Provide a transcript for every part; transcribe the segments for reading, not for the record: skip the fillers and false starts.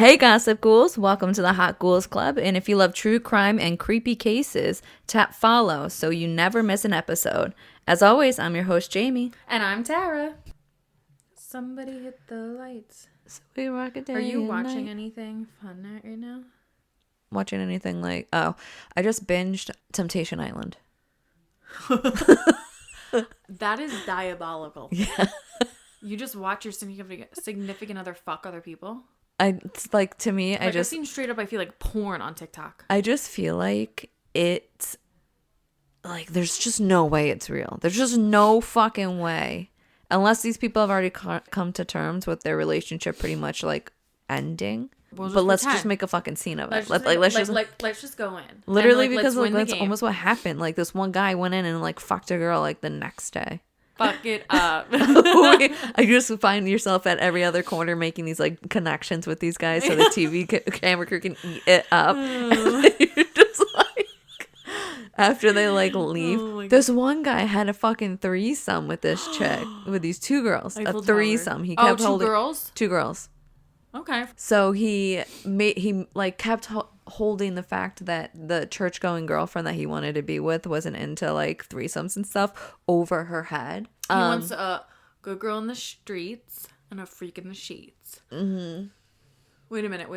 Hey Gossip Ghouls, welcome to the Hot Ghouls Club, and if you love true crime and creepy cases, tap follow so you never miss an episode. As always, I'm your host Jamie. And I'm Tara. Somebody hit the lights. So we rock a day. Are you and watching night. anything fun right now? Watching anything like, I just binged Temptation Island. That is diabolical. Yeah. You just watch your significant other fuck other people? It's like, to me, I've seen straight up, I feel like porn on TikTok. I just feel like it's, like, there's just no way it's real. There's just no fucking way. Unless these people have already come to terms with their relationship pretty much, like, ending. But let's just make a fucking scene of it. Let's just go in. Literally, and, because like, that's almost what happened. Like, this one guy went in and, like, fucked a girl, like, the next day. Fuck it up. I just find yourself at every other corner making these, like, connections with these guys so the TV camera crew can eat it up. And you're just like, after they, like, leave. This one guy had a fucking threesome with this chick, with these two girls. A threesome. He kept holding. 2 girls? 2 girls. Okay. So he kept holding the fact that the church-going girlfriend that he wanted to be with wasn't into, like, threesomes and stuff over her head. He wants a good girl in the streets and a freak in the sheets. Mm-hmm. Wait a minute.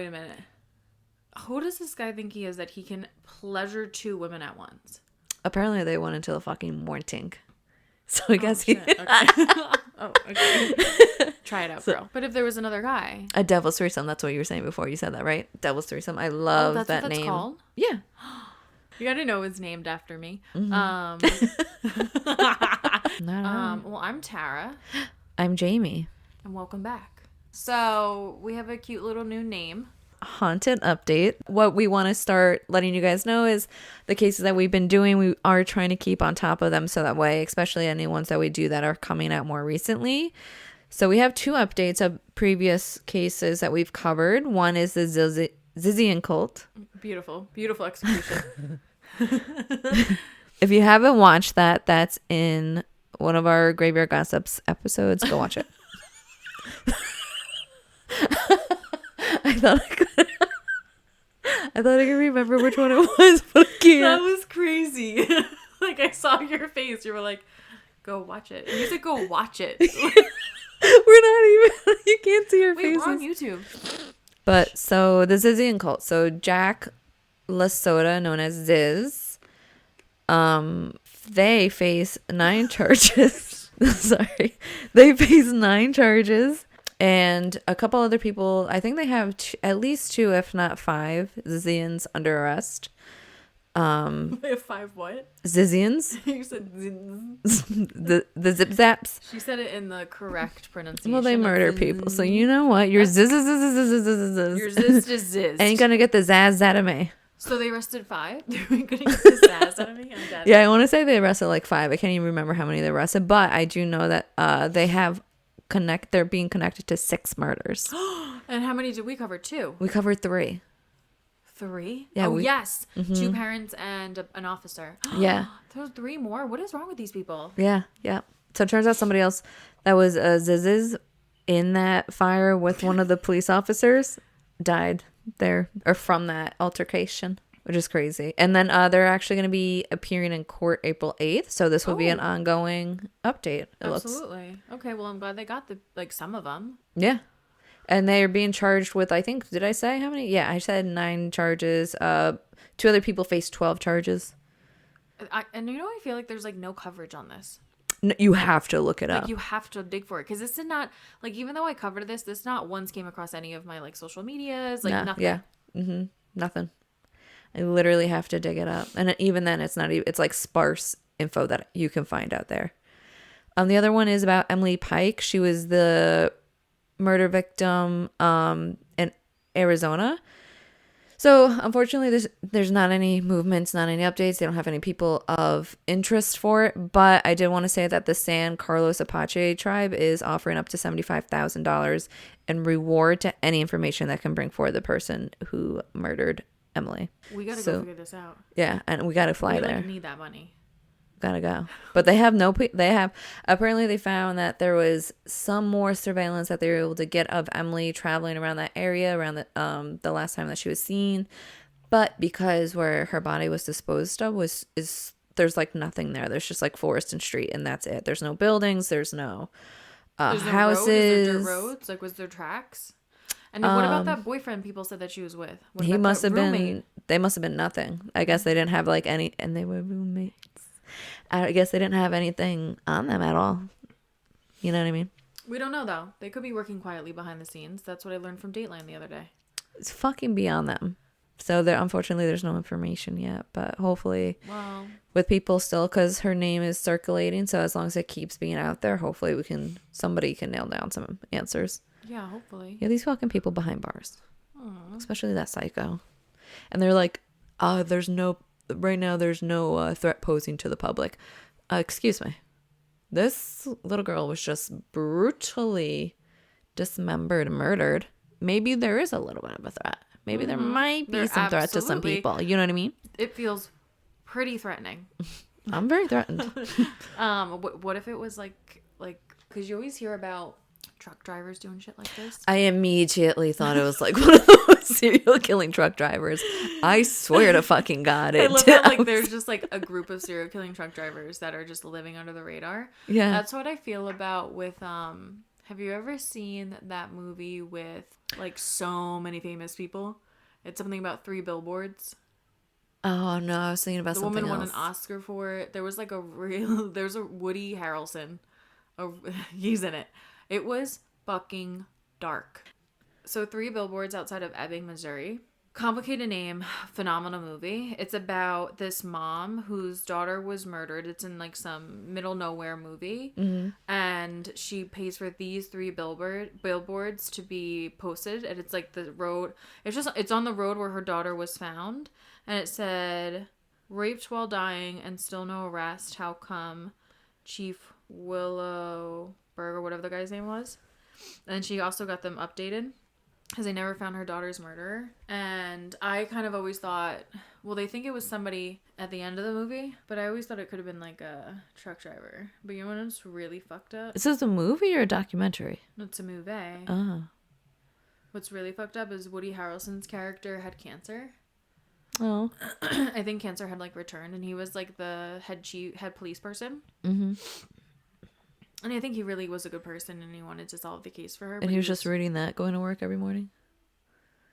Who does this guy think he is that he can pleasure 2 women at once? Apparently they went until the fucking morning. So I guess he... Okay. Okay. Try it out, girl. But if there was another guy... A devil's threesome, that's what you were saying before. You said that, right? Devil's threesome. I love that's that what that's name. Called? Yeah. You gotta know it's named after me. Mm-hmm. Well, I'm Tara. I'm Jamie. And welcome back. So, we have a cute little new name. Haunted update. What we want to start letting you guys know is the cases that we've been doing, we are trying to keep on top of them so that way, especially any ones that we do that are coming out more recently. So we have 2 updates of previous cases that we've covered. One is the Zizian cult. Beautiful execution. If you haven't watched that, that's in one of our Graveyard Gossips episodes. Go watch it. I thought I could remember which one it was, but I can't. That was crazy. Like, I saw your face. You were like, go watch it. And you said go watch it. We're not even, you can't see our faces. We're on YouTube. But, so, the Zizian cult. So, Jack LaSoda, known as Ziz, they face 9 charges. Sorry. They face 9 charges. And a couple other people, I think they have at least 2, if not 5, Zizians under arrest. They have 5 what? Zizians. You said the zip zaps. She said it in the correct pronunciation. Well, they murder people, so you know what? Your ziz. Your ziz just ziz. Ain't gonna get the zazz out of me. So they arrested 5? They ain't gonna get the zazz out of me? Yeah, I want to say they arrested like 5. I can't even remember how many they arrested, but I do know that they have they're being connected to 6 murders. And how many did we cover? 2? We covered 3. 3? Yeah. Yes. Mm-hmm. 2 parents and an officer. Yeah. There's 3 more. What is wrong with these people? Yeah. So it turns out somebody else that was Ziz's in that fire with one of the police officers died there, or from that altercation, which is crazy. And then they're actually going to be appearing in court April 8th. So this will be an ongoing update. Absolutely. Okay. Well, I'm glad they got some of them. Yeah. And they are being charged with, I think, did I say how many? Yeah, I said 9 charges. 2 other people face 12 charges. And I feel like there's no coverage on this. No, you have to look it up. You have to dig for it. Because this is not, even though I covered this not once came across any of my social medias. Nothing. Yeah. Mm-hmm. Nothing. I literally have to dig it up. And even then, it's not even, it's like sparse info that you can find out there. The other one is about Emily Pike. She was the murder victim in Arizona. So unfortunately there's not any movements, not any updates. They don't have any people of interest for it, but I did want to say that the San Carlos Apache tribe is offering up to $75,000 in reward to any information that can bring forward the person who murdered Emily. We gotta go figure this out. Yeah, and we gotta fly there. Need that money. gotta go. But they have apparently they found that there was some more surveillance that they were able to get of Emily traveling around that area around the last time that she was seen. But because where her body was disposed of there's like nothing there. There's just like forest and street, and that's it. There's no buildings. There's no houses. Is there dirt roads? Like, was there tracks? And then what about that boyfriend people said that she was with? What He about must that have roommate? been. They must have been nothing. I guess they didn't have like any, and they were roommates. I guess they didn't have anything on them at all. You know what I mean? We don't know, though. They could be working quietly behind the scenes. That's what I learned from Dateline the other day. It's fucking beyond them. So unfortunately, there's no information yet. But hopefully, with people still, because her name is circulating. So as long as it keeps being out there, hopefully somebody can nail down some answers. Yeah, hopefully. Yeah, these fucking people behind bars. Especially that psycho. And they're like, there's no threat posing to the public. Excuse me. This little girl was just brutally dismembered and murdered. Maybe there is a little bit of a threat. Maybe there might be some threat to some people. You know what I mean? It feels pretty threatening. I'm very threatened. What if it was like, because you always hear about truck drivers doing shit like this. I immediately thought it was like one of those serial killing truck drivers. I swear to fucking God. I love that, like, there's just like a group of serial killing truck drivers that are just living under the radar. Yeah. That's what I feel about with, have you ever seen that movie with like so many famous people? It's something about 3 billboards. Oh no, I was thinking about something else. The woman won an Oscar for it. There was like there's a Woody Harrelson. He's in it. It was fucking dark. So 3 billboards outside of Ebbing, Missouri. Complicated name, phenomenal movie. It's about this mom whose daughter was murdered. It's in like some middle nowhere movie. Mm-hmm. And she pays for these 3 billboards to be posted. And it's like the road. It's on the road where her daughter was found. And it said, raped while dying and still no arrest. How come? Chief Willowberg, or whatever the guy's name was. And she also got them updated because they never found her daughter's murderer. And I kind of always thought, well, they think it was somebody at the end of the movie, but I always thought it could have been like a truck driver. But you know what's really fucked up? Is this a movie or a documentary? It's a movie. Oh. What's really fucked up is Woody Harrelson's character had cancer. Oh. I think cancer had like returned, and he was like the head police person. Mm-hmm. And I think he really was a good person, and he wanted to solve the case for her. And he was just reading that, going to work every morning?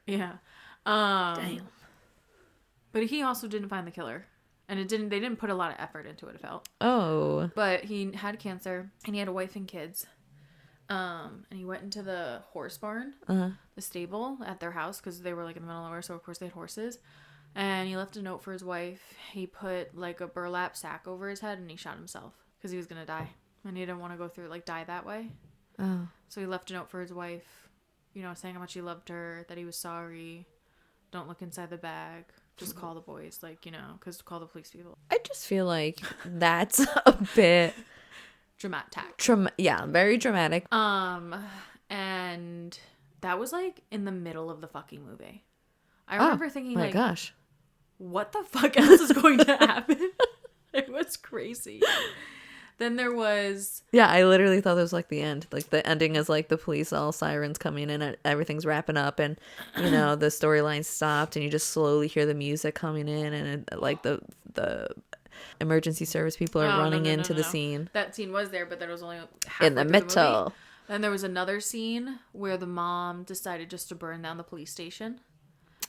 Yeah. Damn. But he also didn't find the killer. And they didn't put a lot of effort into it, it felt. Oh. But he had cancer, and he had a wife and kids. And he went into the horse barn, the stable at their house, because they were like in the middle of nowhere, so of course they had horses. And he left a note for his wife. He put like a burlap sack over his head, and he shot himself because he was going to die. And he didn't want to go through, like, die that way. Oh. So he left a note for his wife, you know, saying how much he loved her, that he was sorry. Don't look inside the bag. Just call the boys, like, you know, because call the police people. I just feel like that's a bit... Dramatic. Yeah, very dramatic. And that was, like, in the middle of the fucking movie. I remember thinking, my like, gosh, what the fuck else is going to happen? It was crazy. Then there was... Yeah, I literally thought it was like the end. Like the ending is like the police, all sirens coming in and everything's wrapping up and, you know, the storyline stopped and you just slowly hear the music coming in and like the emergency service people are running into the scene. That scene was there, but that was only in the middle. Then there was another scene where the mom decided just to burn down the police station.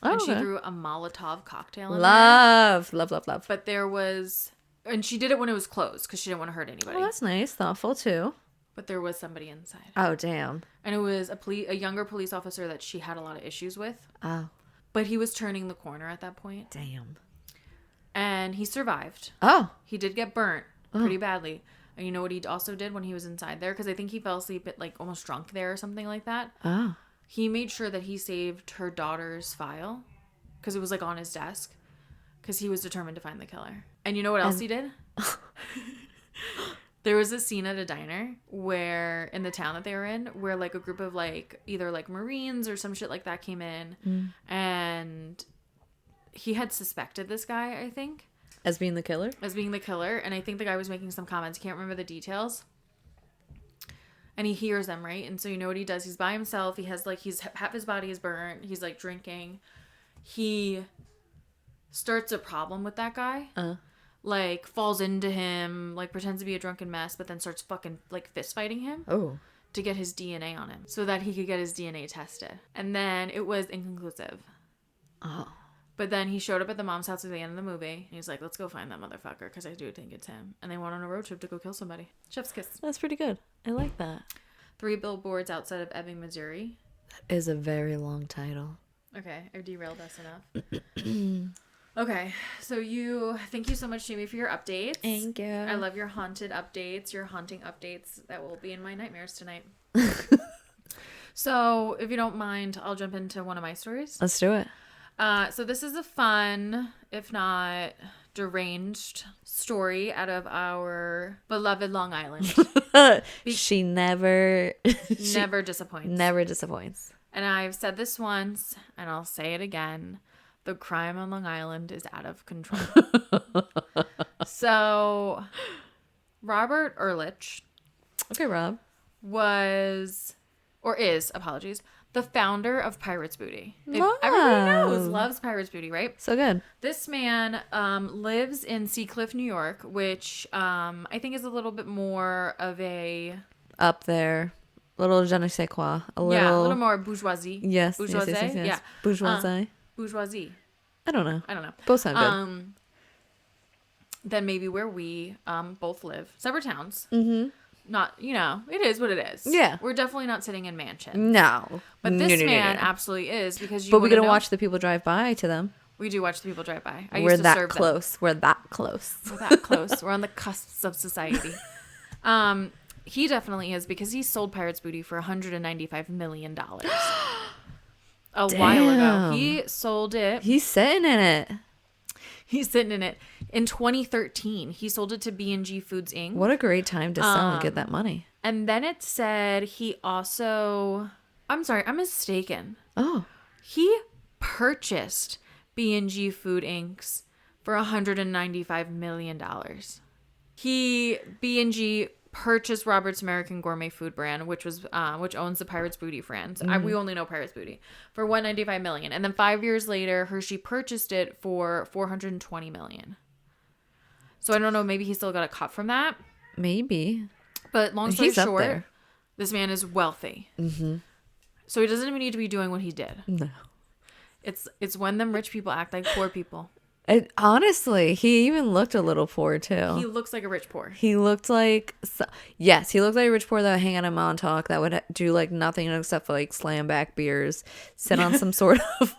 Oh, and okay. she threw a Molotov cocktail in Love. But there was... And she did it when it was closed because she didn't want to hurt anybody. Oh, that's nice. Thoughtful, too. But there was somebody inside. Oh, damn. And it was a younger police officer that she had a lot of issues with. Oh. But he was turning the corner at that point. Damn. And he survived. Oh. He did get burnt pretty badly. And you know what he also did when he was inside there? Because I think he fell asleep at, like, almost drunk there or something like that. Oh. He made sure that he saved her daughter's file. Because it was, like, on his desk. Because he was determined to find the killer. And you know what else he did? There was a scene at a diner where, in the town that they were in, where, like, a group of, like, either, like, Marines or some shit like that came in. And he had suspected this guy, I think. As being the killer? As being the killer. And I think the guy was making some comments. Can't remember the details. And he hears them, right? And so you know what he does? He's by himself. He has like, half his body is burnt. He's like drinking. He starts a problem with that guy. Like falls into him, like pretends to be a drunken mess, but then starts fucking like fist fighting him. Oh. To get his DNA on him so that he could get his DNA tested. And then it was inconclusive. Oh. But then he showed up at the mom's house at the end of the movie. And he's like, let's go find that motherfucker because I do think it's him. And they went on a road trip to go kill somebody. Chef's kiss. That's pretty good. I like that. 3 billboards outside of Ebbing, Missouri. That is a very long title. Okay, I derailed us enough. Okay, so thank you so much, Jamie, for your updates. Thank you. I love your haunted updates, your haunting updates that will be in my nightmares tonight. So, if you don't mind, I'll jump into one of my stories. Let's do it. So this is a fun, if not deranged, story out of our beloved Long Island. She never Disappoints. Never disappoints. And I've said this once, and I'll say it again. The crime on Long Island is out of control. So, Robert Ehrlich. Okay, Rob. Is, the founder of Pirates Booty. Love. Everybody loves Pirates Booty, right? So good. This man lives in Seacliff, New York, which I think is a little bit more of a... Up there. Little je ne sais quoi. A little more bourgeoisie. Yes. Bourgeoisie? Yes. Yeah. Bourgeoisie. Bourgeoisie. I don't know. I don't know. Both sound good. Then maybe where we both live. Separate towns. Mm-hmm. Not, it is what it is. Yeah. We're definitely not sitting in mansions. No. But this No. man absolutely is because But we're going to watch the people drive by to them. We do watch the people drive by. We're that close. We're that close. We're that close. We're on the cusps of society. He definitely is because he sold Pirates Booty for $195 million. A while ago. He sold it. He's sitting in it. He's sitting in it. In 2013, he sold it to B&G Foods Inc. What a great time to sell and get that money. And then it said he also... I'm sorry, I'm mistaken. Oh. He purchased B&G Food Inc.'s for $195 million. B&G purchased Robert's American Gourmet Food brand, which owns the Pirates Booty brand. We only know Pirates Booty for $195 million, and then 5 years later, Hershey purchased it for $420 million. So I don't know. Maybe he still got a cut from that. Maybe. But long story He's short, up there. This man is wealthy. Mm-hmm. So he doesn't even need to be doing what he did. No. It's when them rich people act like poor people. Honestly, he even looked a little poor too. He looks like a rich poor. He looked like he looked like a rich poor that would hang out in Montauk that would do like nothing except for like slam back beers, sit on some sort of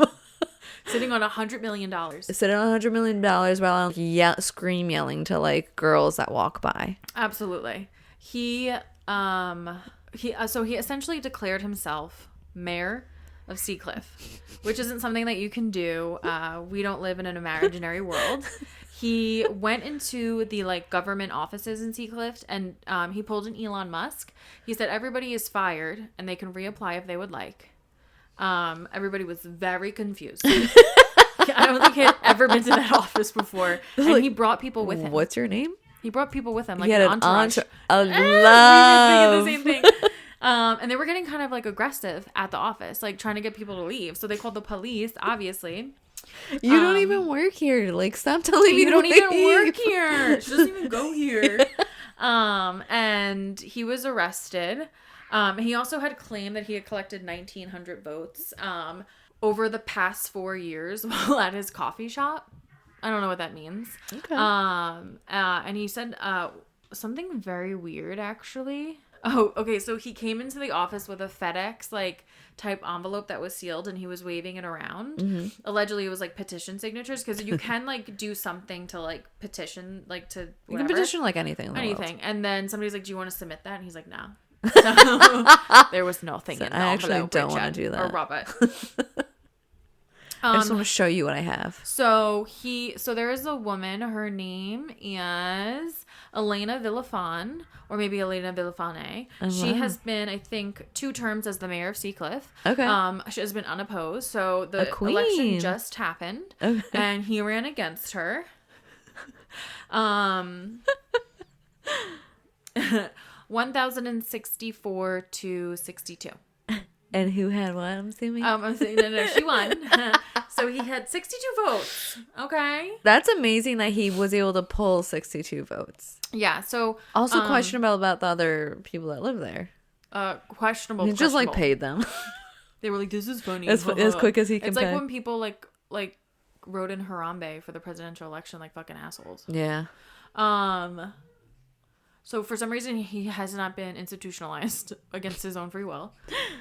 sitting on $100 million. Sitting on $100 million while scream yelling to like girls that walk by. Absolutely. He essentially declared himself mayor of Seacliff, which isn't something that you can do. We don't live in an imaginary world. He went into the like government offices in Seacliff and he pulled an Elon Musk. He said everybody is fired and they can reapply if they would like. Everybody was very confused. I don't think he had ever been to that office before. And he brought people with him. What's your name? He brought people with him, like he had an entourage. Love. We were thinking the same thing. And they were getting kind of like aggressive at the office, like trying to get people to leave. So they called the police, obviously. You don't even work here. Like, stop telling me you don't leave. even work here. She doesn't even go here. And he was arrested. He also had claimed that he had collected 1,900 votes over the past 4 years while at his coffee shop. I don't know what that means. Okay. And he said something very weird, actually. Oh, okay. So he came into the office with a FedEx like type envelope that was sealed, and he was waving it around. Mm-hmm. Allegedly, it was like petition signatures because you can like do something to like petition like to whatever. You can petition like anything. In the anything, world. And then somebody's like, "Do you want to submit that?" And he's like, "No." So there was nothing in the I actually envelope, don't want to Richard, do that. or Robert. I just want to show you what I have. So there is a woman. Her name is Elena Villafan, or maybe Elena Villafane. Oh, She wow. has been, I think, 2 terms as the mayor of Seacliff. Okay. She has been unopposed. So the A queen. election just happened, Okay. and he ran against her. 1,064 to 62. And who had what, I'm assuming? I'm saying no, she won. So he had 62 votes. Okay. That's amazing that he was able to pull 62 votes. Yeah. So Also questionable about the other people that live there. questionable. He just like paid them They were like, "This is funny." as quick as he can. It's pay. like when people like wrote in Harambe for the presidential election like fucking assholes. Yeah. So for some reason he has not been institutionalized against his own free will.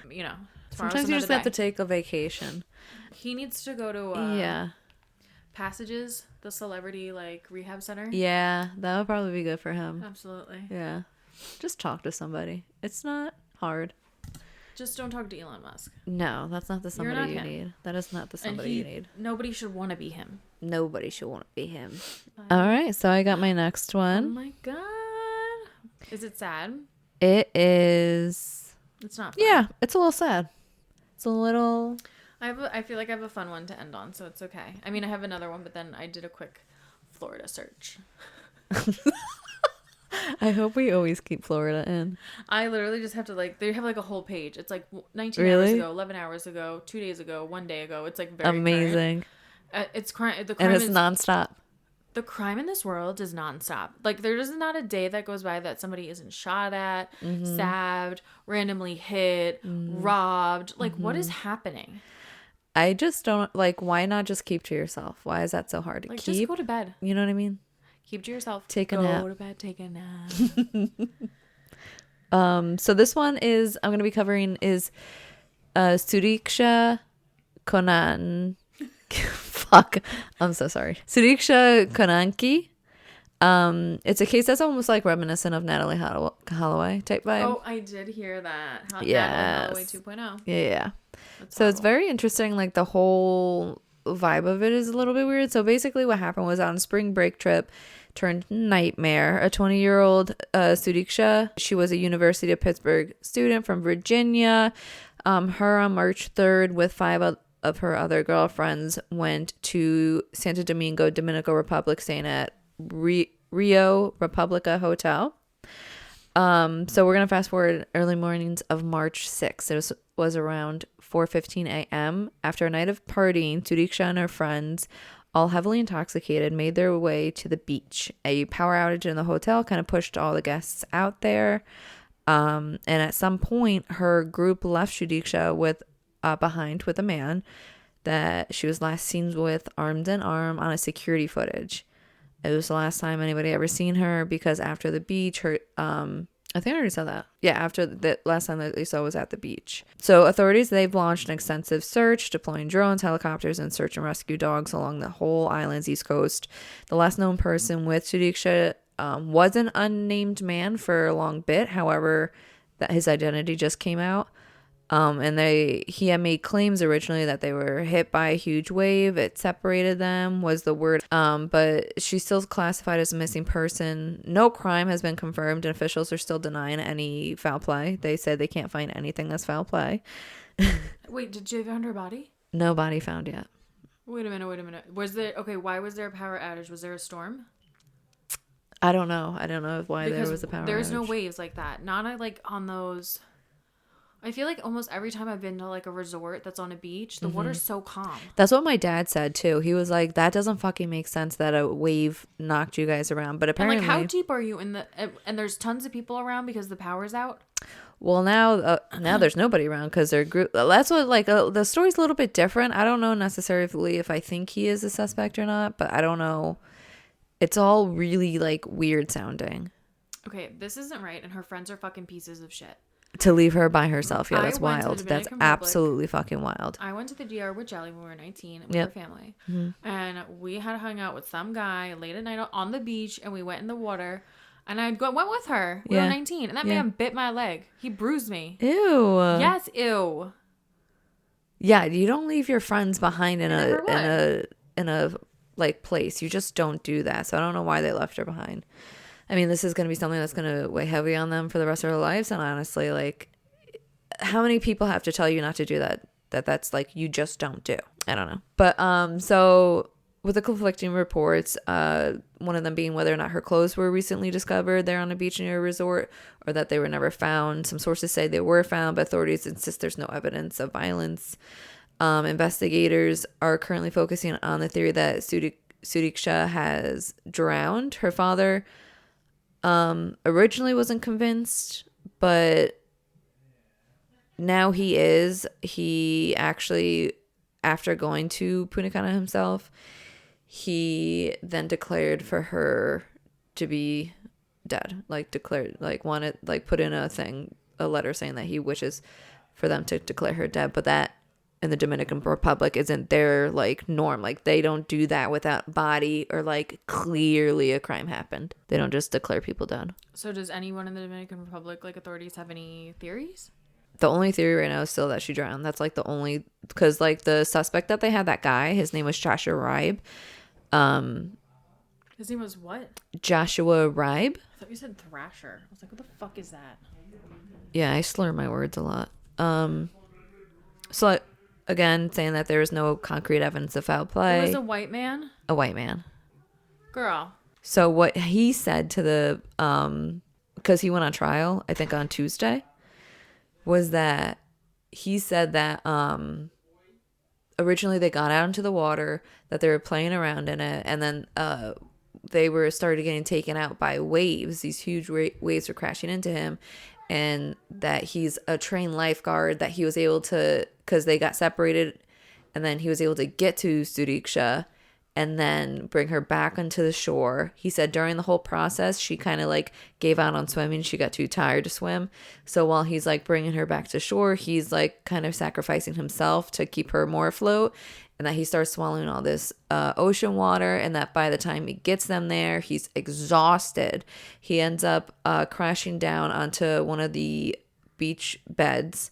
You know, Sometimes you just have to take a vacation. He needs to go to yeah. Passages, the celebrity like rehab center. Yeah, that would probably be good for him. Absolutely. Yeah. Just talk to somebody. It's not hard. Just don't talk to Elon Musk. No, that's not the somebody you him. need. That is not the somebody you need. Nobody should want to be him. Nobody should want to be him. All right, so I got my next Oh one. my god. Is it sad? It is. It's not fun. Yeah, it's a little sad. It's a little. I feel like I have a fun one to end on, so it's okay. I mean, I have another one, but then I did a quick Florida search. I hope we always keep Florida in. I literally just have to they have like a whole page. It's like 19 really? hours ago, 11 hours ago, 2 days ago, 1 day ago. It's like very amazing. It's crime. And it's nonstop. The crime in this world is nonstop. Like there is not a day that goes by that somebody isn't shot at, stabbed, randomly hit, robbed. Like what is happening? I just don't like. Why not just keep to yourself? Why is that so hard to keep? Just go to bed. You know what I mean? Keep to yourself. Take a nap. Go to bed. Take a nap. So this one is I'm gonna be covering is Suriksha Konan. Fuck. I'm so sorry. Suriksha Konanki. It's a case that's almost like reminiscent of Natalie Holloway type vibe. Oh, I did hear that. Yes. Natalie Holloway 2.0. Yeah. That's So it's horrible. very interesting. Like the whole vibe of it is a little bit weird. So basically what happened was on a spring break trip turned nightmare. A 20-year-old Suriksha, she was a University of Pittsburgh student from Virginia. Her on March 3rd with 5 of her other girlfriends went to Santo Domingo, Dominican Republic, staying at Rio Republica Hotel. So we're gonna fast forward early mornings of March 6th. It was around 4:15 a.m. After a night of partying, Suriksha and her friends, all heavily intoxicated, made their way to the beach. A power outage in the hotel kind of pushed all the guests out there. And at some point, her group left Suriksha behind with a man that she was last seen with armed and arm on a security footage. It was the last time anybody ever seen her because after the beach, her I think I already said that. Yeah, after the last time that they saw was at the beach. So authorities, they've launched an extensive search, deploying drones, helicopters, and search and rescue dogs along the whole island's east coast. The last known person with Suriksha was an unnamed man for a long bit. However, that his identity just came out. And he had made claims originally that they were hit by a huge wave. It separated them was the word. But she's still classified as a missing person. No crime has been confirmed, and officials are still denying any foul play. They said they can't find anything that's foul play. Wait, did you find her body? No body found yet. Wait a minute. Why was there a power outage? Was there a storm? I don't know. I don't know why there was a power There's outage. no waves like that. Not like on those. I feel like almost every time I've been to like a resort that's on a beach, the water's so calm. That's what my dad said too. He was like, that doesn't fucking make sense that a wave knocked you guys around. But apparently, And like, how deep are you in the? And there's tons of people around because the power's out. well, now there's nobody around because their group. That's what the story's a little bit different. I don't know necessarily if I think he is a suspect or not, but I don't know. It's all really like weird sounding. Okay, this isn't right, and her friends are fucking pieces of shit. To leave her by herself, yeah, that's I went to the wild. That's Dominican Republic. absolutely fucking wild. I went to the DR with Jelly when we were 19 with Yep. her family. And we had hung out with some guy late at night on the beach, and we went in the water. And I went with her. We were Yeah. 19. And that Yeah. man bit my leg. He bruised me. Ew. Yes, ew. Yeah, you don't leave your friends behind in never a like place. You just don't do that. So I don't know why they left her behind. I mean, this is going to be something that's going to weigh heavy on them for the rest of their lives. And honestly, like, how many people have to tell you not to do that? That's like, you just don't do. I don't know. But, so with the conflicting reports, one of them being whether or not her clothes were recently discovered there on a beach near a resort or that they were never found. Some sources say they were found, but authorities insist there's no evidence of violence. Investigators are currently focusing on the theory that Sudiksha has drowned. Her father originally wasn't convinced, but now he is. He actually, after going to Punakana himself, he then declared for her to be dead. Like declared, like wanted, like put in a letter saying that he wishes for them to declare her dead. But that in the Dominican Republic isn't their like norm. Like they don't do that without body or like clearly a crime happened. They don't just declare people dead. So does anyone in the Dominican Republic, like authorities, have any theories? The only theory right now is still that she drowned. That's like the only, because like the suspect that they had, that guy, his name was Joshua Ribe. His name was what? Joshua Ribe. I thought you said Thrasher. I was like, what the fuck is that? Yeah, I slur my words a lot. So again, saying that there is no concrete evidence of foul play. It was a white man? A white man. Girl. So what he said to the, because he went on trial, I think on Tuesday, was that he said that originally they got out into the water, that they were playing around in it, and then they were started getting taken out by waves. These huge waves were crashing into him, and that he's a trained lifeguard, that he was able to, because they got separated, and then he was able to get to Sudiksha and then bring her back onto the shore. He said during the whole process, she kind of like gave out on swimming. She got too tired to swim. So while he's like bringing her back to shore, he's like kind of sacrificing himself to keep her more afloat. And that he starts swallowing all this ocean water. And that by the time he gets them there, he's exhausted. He ends up crashing down onto one of the beach beds.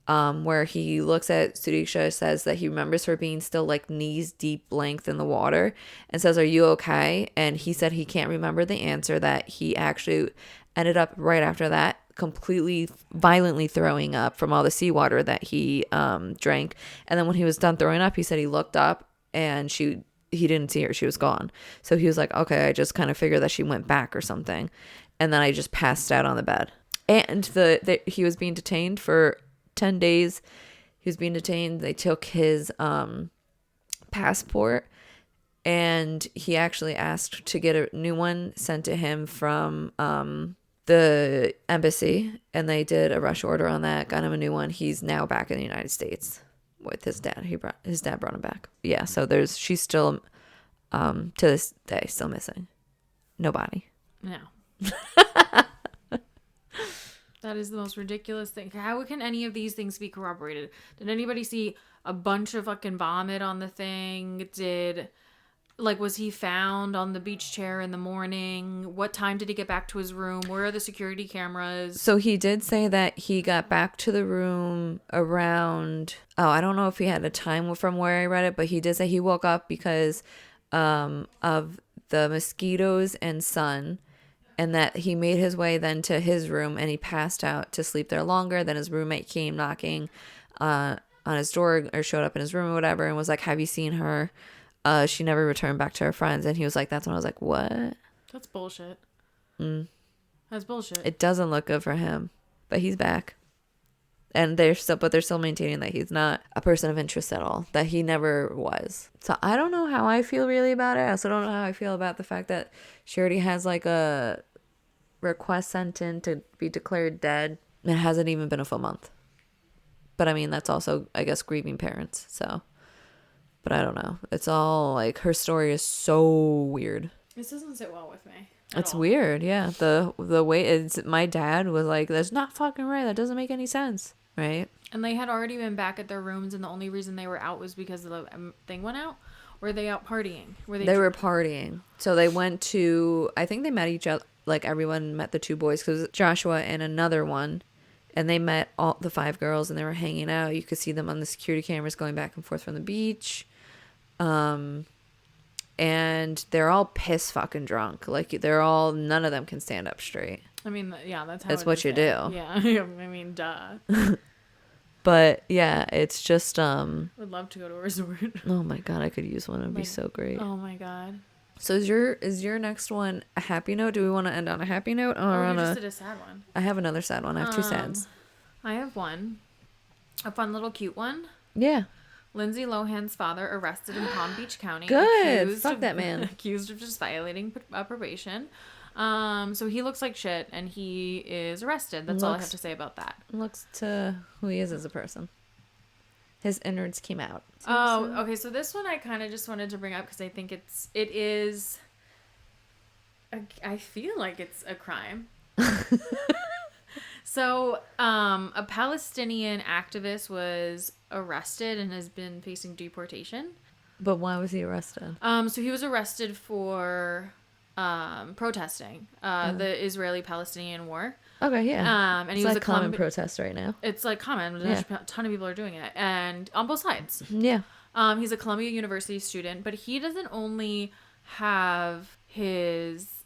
Where he looks at Sudiksha, says that he remembers her being still like knees deep length in the water, and says, "Are you okay?" And he said he can't remember the answer, that he actually ended up right after that completely violently throwing up from all the seawater that he drank. And then when he was done throwing up, he said he looked up and he didn't see her. She was gone. So he was like, okay, I just kind of figured that she went back or something. And then I just passed out on the bed. And he was being detained for 10 days. He was being detained. They took his passport, and he actually asked to get a new one sent to him from the embassy, and they did a rush order on that, got him a new one. He's now back in the United States with his dad. His dad brought him back. Yeah, so she's still to this day still missing. No body. No. That is the most ridiculous thing. How can any of these things be corroborated? Did anybody see a bunch of fucking vomit on the thing? Was he found on the beach chair in the morning? What time did he get back to his room? Where are the security cameras? So he did say that he got back to the room around, I don't know if he had a time from where I read it, but he did say he woke up because of the mosquitoes and sun. And that he made his way then to his room, and he passed out to sleep there longer. Then his roommate came knocking on his door, or showed up in his room or whatever, and was like, "Have you seen her? She never returned back to her friends." And he was like, that's when I was like, what? That's bullshit. That's bullshit. It doesn't look good for him, but he's back. And they're still maintaining that he's not a person of interest at all, that he never was. So I don't know how I feel really about it. I also don't know how I feel about the fact that she already has like a request sent in to be declared dead. It hasn't even been a full month. But I mean, that's also, I guess, grieving parents. So, but I don't know. It's all like, her story is so weird. This doesn't sit well with me. It's weird, yeah. The way my dad was like, that's not fucking right. That doesn't make any sense, right? And they had already been back at their rooms, and the only reason they were out was because the thing went out. Or were they out partying? They were partying. So they went to, I think they met each other, like everyone met the two boys, because Joshua and another one, and they met all the 5 girls, and they were hanging out. You could see them on the security cameras going back and forth from the beach. And they're all piss fucking drunk. Like, none of them can stand up straight. I mean, yeah, that's how That's what you do. Yeah, I mean, duh. But yeah, it's just Would love to go to a resort. oh my god, I could use one. It'd be so great. Oh my god. So is your next one a happy note? Do we want to end on a happy note or Oh, on you just a? did a sad one. I have another sad one. I have two sads. I have one. A fun little cute one. Yeah. Lindsay Lohan's father arrested in Palm Beach County. Good. Fuck that man. Accused of just violating probation. So he looks like shit, and he is arrested. That's all I have to say about that. Looks to who he is as a person. His innards came out. Oh, okay. So this one I kind of just wanted to bring up because I think it is. I feel like it's a crime. So, a Palestinian activist was arrested and has been facing deportation. But why was he arrested? So he was arrested for protesting the Israeli-Palestinian war. Okay, yeah. And it's he was like a common protest right now. It's like common. A ton of people are doing it, and on both sides. Yeah. He's a Columbia University student, but he doesn't only have his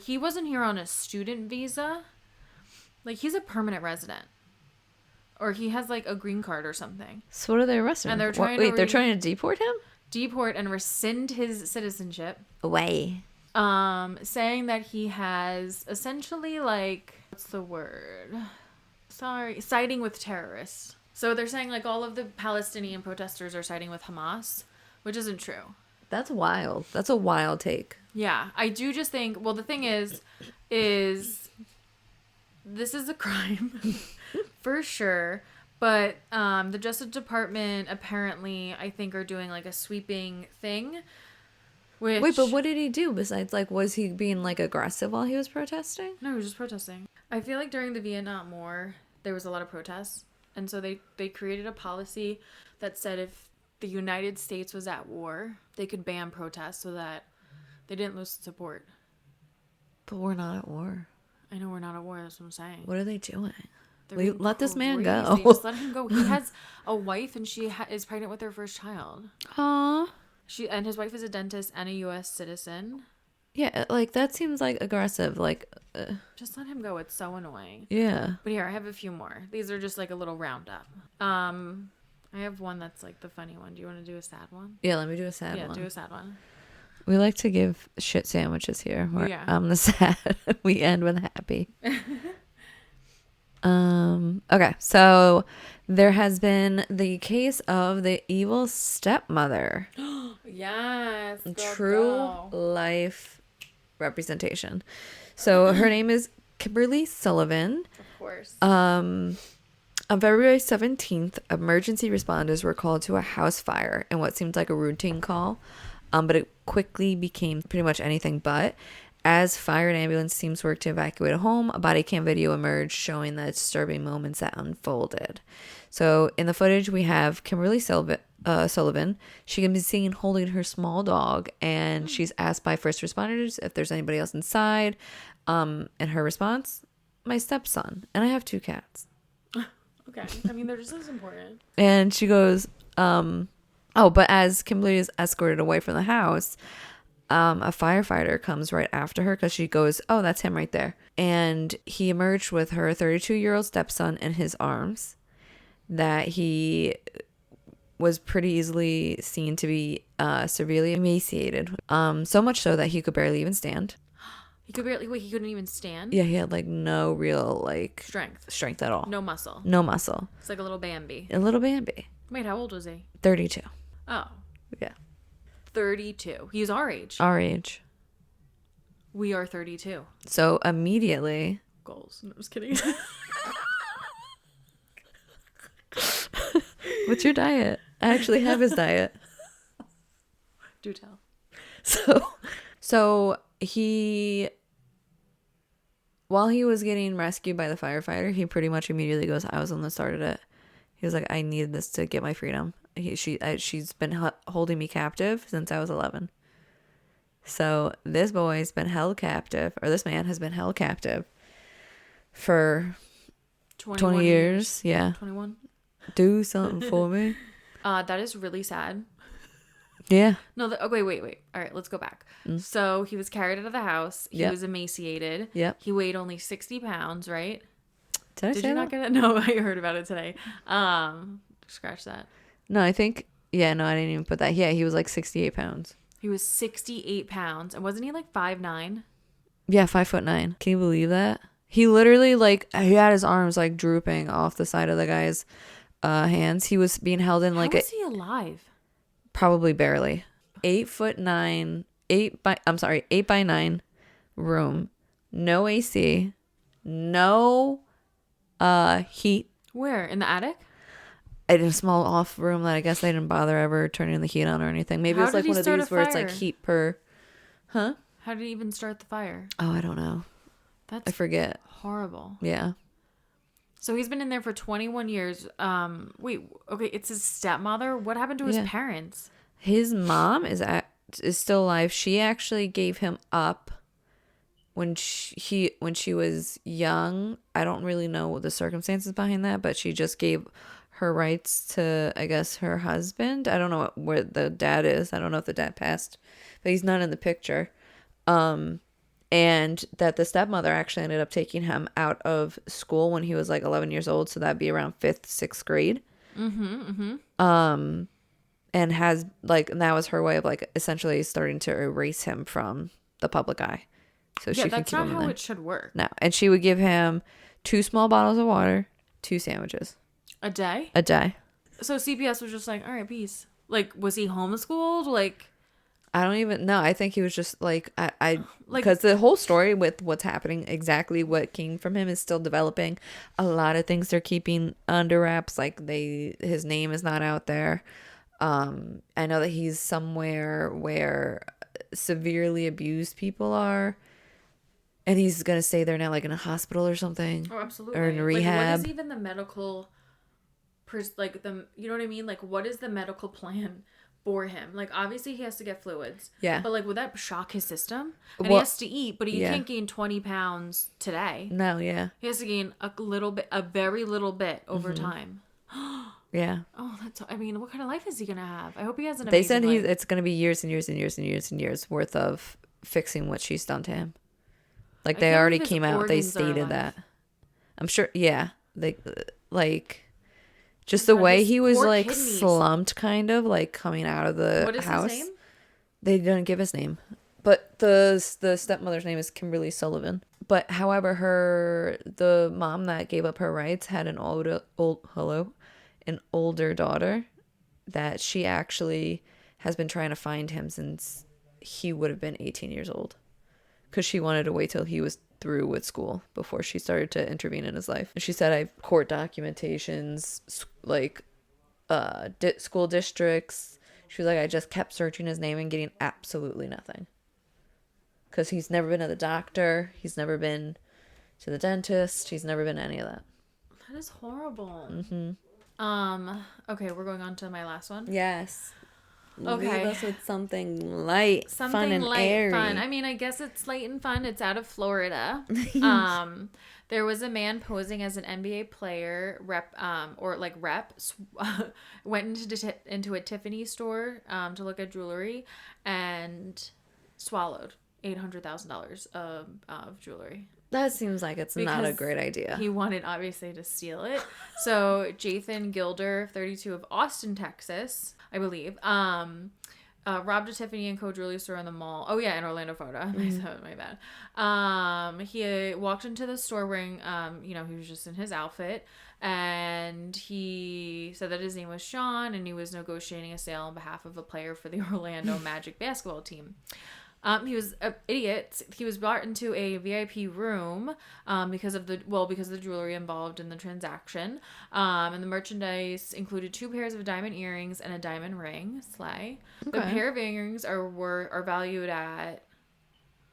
he wasn't here on a student visa. Like, he's a permanent resident. Or he has, like, a green card or something. So what are they arresting? And they're trying they're trying to deport him? Deport and rescind his citizenship. Away. Saying that he has essentially, like, what's the word? Sorry. Siding with terrorists. So they're saying, like, all of the Palestinian protesters are siding with Hamas, which isn't true. That's wild. That's a wild take. Yeah. I do just think, well, the thing is this is a crime for sure, but the Justice Department apparently, I think, are doing like a sweeping thing. Wait, but what did he do besides, like, was he being like aggressive while he was protesting? No, he was just protesting. I feel like during the Vietnam War there was a lot of protests, and so they created a policy that said if the United States was at war, they could ban protests so that they didn't lose support. But we're not at war. I know we're not at war. That's what I'm saying. What are they doing? Let this man go. Just let him go. He has a wife, and she is pregnant with their first child. Aww. And his wife is a dentist and a U.S. citizen. Yeah, like, that seems like aggressive. Like, just let him go. It's so annoying. Yeah. But here, I have a few more. These are just like a little roundup. I have one that's like the funny one. Do you want to do a sad one? Yeah, let me do a sad one. Yeah, do a sad one. We like to give shit sandwiches here. Where Yeah. I'm the sad. We end with happy. Okay, so there has been the case of the evil stepmother. Yes. True life representation. So her name is Kimberly Sullivan. Of course. On February 17th, emergency responders were called to a house fire in what seemed like a routine call, but it quickly became pretty much anything but. As fire and ambulance teams worked to evacuate a home, a body cam video emerged showing the disturbing moments that unfolded. So in the footage, we have Kimberly Sullivan. She can be seen holding her small dog, and she's asked by first responders if there's anybody else inside. And her response, my stepson, and I have 2 cats. Okay. I mean, they're just as important. And she goes, but as Kimberly is escorted away from the house, a firefighter comes right after her because she goes, oh, that's him right there. And he emerged with her 32-year-old stepson in his arms, that he was pretty easily seen to be severely emaciated. So much so that he could barely even stand. He couldn't even stand? Yeah, he had like no real like strength at all. No muscle. No muscle. It's like a little Bambi. A little Bambi. Wait, how old was he? 32. Oh. Yeah. 32. He's our age. Our age. We are 32. So immediately. Goals. No, I'm just kidding. What's your diet? I actually have his diet. Do tell. So he, while he was getting rescued by the firefighter, he pretty much immediately goes, I was the one that started it. He was like, I needed this to get my freedom. She's been holding me captive since I was 11. So this boy's been held captive, or this man has been held captive for 20 years. Yeah. 21. Do something for me. That is really sad. Yeah. No, wait. All right, let's go back. So he was carried out of the house. He was emaciated. Yep. He weighed only 60 pounds, right? Did I Did say you that? not get it? No, I heard about it today. Scratch that. No, I think. Yeah, no, I didn't even put that. Yeah, he was like 68 pounds. He was 68 pounds. And wasn't he like 5'9"? Yeah, 5'9". Can you believe that? He literally he had his arms like drooping off the side of the guy's hands. He was being held in like How is he alive? probably barely 8'9", 8 by 9 room, no AC, no heat. Where? In the attic? In a small off room that I guess they didn't bother ever turning the heat on or anything. Maybe How it's like did he one of start a these where it's like fire? heat per. Huh? How did he even start the fire? Oh, I don't know. I That's forget. horrible. Yeah. So he's been in there for 21 years. Wait, okay, it's his stepmother. What happened to his Yeah. parents? His mom is still alive. She actually gave him up when she was young. I don't really know the circumstances behind that, but she just gave her rights to, I guess, her husband. I don't know where the dad is. I don't know if the dad passed, but he's not in the picture. And that the stepmother actually ended up taking him out of school when he was like 11 years old. So that'd be around 5th, 6th grade. And has and that was her way of like essentially starting to erase him from the public eye. So she Yeah, could that's keep not him in how there. it should work. No. And she would give him 2 small bottles of water, 2 sandwiches A day? a day. So CPS was just like, all right, peace. Like, was he homeschooled? Like, I don't even know. I think he was just like Like- because the whole story with what's happening, exactly what came from him is still developing. A lot of things they're keeping under wraps. Like his name is not out there. I know that he's somewhere where severely abused people are, and he's gonna stay there now, like in a hospital or something. oh, absolutely. Or in Like, rehab. what is even the medical, you know what I mean? Like, what is the medical plan for him? Like, obviously he has to get fluids. Yeah. But like, would that shock his system? And he Well, has to eat, but he yeah. can't gain 20 pounds today. No, yeah, He has to gain a very little bit over Mm-hmm. time. yeah. Oh, I mean, what kind of life is he gonna have? I hope he has an They amazing said life. it's gonna be years and years and years and years and years worth of fixing what she's done to him. Like I they can't already believe his came out. They organs are stated alive. that. I'm sure. Yeah, they just Oh the God, way his he was poor like kidneys. slumped, kind of like coming out of the What is house. his name? They didn't give his name, but the stepmother's name is Kimberly Sullivan. But however, the mom that gave up her rights had an older daughter that she actually has been trying to find him since he would have been 18 years old, because she wanted to wait till he was through with school before she started to intervene in his life. And she said, I have court documentations, school districts. She was like, I just kept searching his name and getting absolutely nothing. Because he's never been to the doctor. He's never been to the dentist. He's never been to any of that. That is horrible. Okay, we're going on to my last one. Yes. Okay. Leave us with something light, fun, Something and light, airy. fun. I mean, I guess it's light and fun. It's out of Florida. There was a man posing as an NBA player, went into a Tiffany store to look at jewelry and swallowed $800,000 of jewelry. That seems like it's not a Because great idea. He wanted, obviously, to steal it. So, Jathan Gilder, 32, of Austin, Texas, I believe, robbed a Tiffany & Co. jewelry store in the mall. Oh, yeah, in Orlando, Florida. My bad. He walked into the store wearing, he was just in his outfit. And he said that his name was Sean, and he was negotiating a sale on behalf of a player for the Orlando Magic basketball team. He was an idiot. He was brought into a VIP room because of the jewelry involved in the transaction. And the merchandise included 2 pairs of diamond earrings and a diamond ring. Slay. The Okay. pair of earrings are valued at,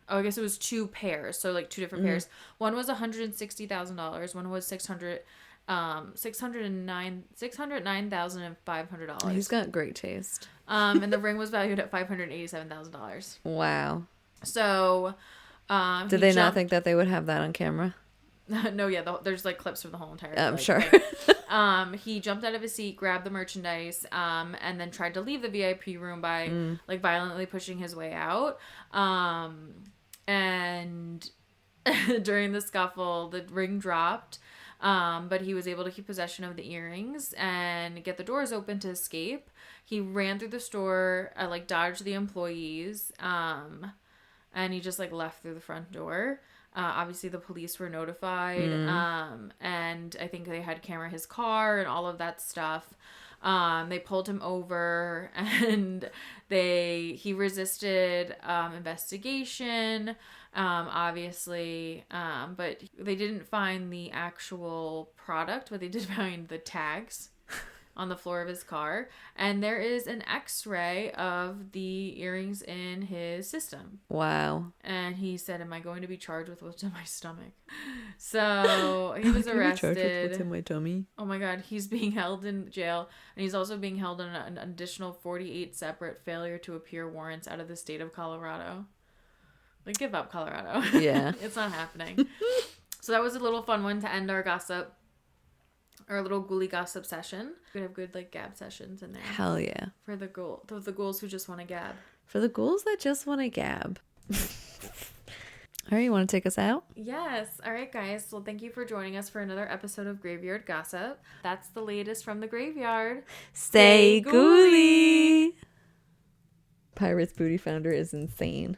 I guess it was 2 pairs, so like 2 different pairs. One was $160,000. One was $609,500. He's got great taste. And the ring was valued at $587,000. Wow. So, Did they not think that they would have that on camera? No, yeah, there's like clips from the whole entire. I'm like, sure. He jumped out of his seat, grabbed the merchandise, and then tried to leave the VIP room by like violently pushing his way out. And during the scuffle, the ring dropped. But he was able to keep possession of the earrings and get the doors open to escape. He ran through the store, like dodged the employees, and he just like left through the front door. Obviously, the police were notified, and I think they had camera his car and all of that stuff. They pulled him over, and he resisted investigation, obviously, but they didn't find the actual product, but they did find the tags on the floor of his car, and there is an x-ray of the earrings in his system. Wow. And he said, am I going to be charged with what's in my stomach? So he was arrested. What's in my tummy? Oh my god, he's being held in jail, and he's also being held on an additional 48 separate failure to appear warrants out of the state of Colorado. Like, give up, Colorado. Yeah. It's not happening. So that was a little fun one to end our gossip. Our little ghoulie gossip session. We have good like gab sessions in there. Hell yeah. For the ghouls who just want to gab. For the ghouls that just want to gab. All right, you want to take us out? Yes. All right, guys. Well, thank you for joining us for another episode of Graveyard Gossip. That's the latest from the graveyard. Stay ghoulie. Pirate's Booty Founder is insane.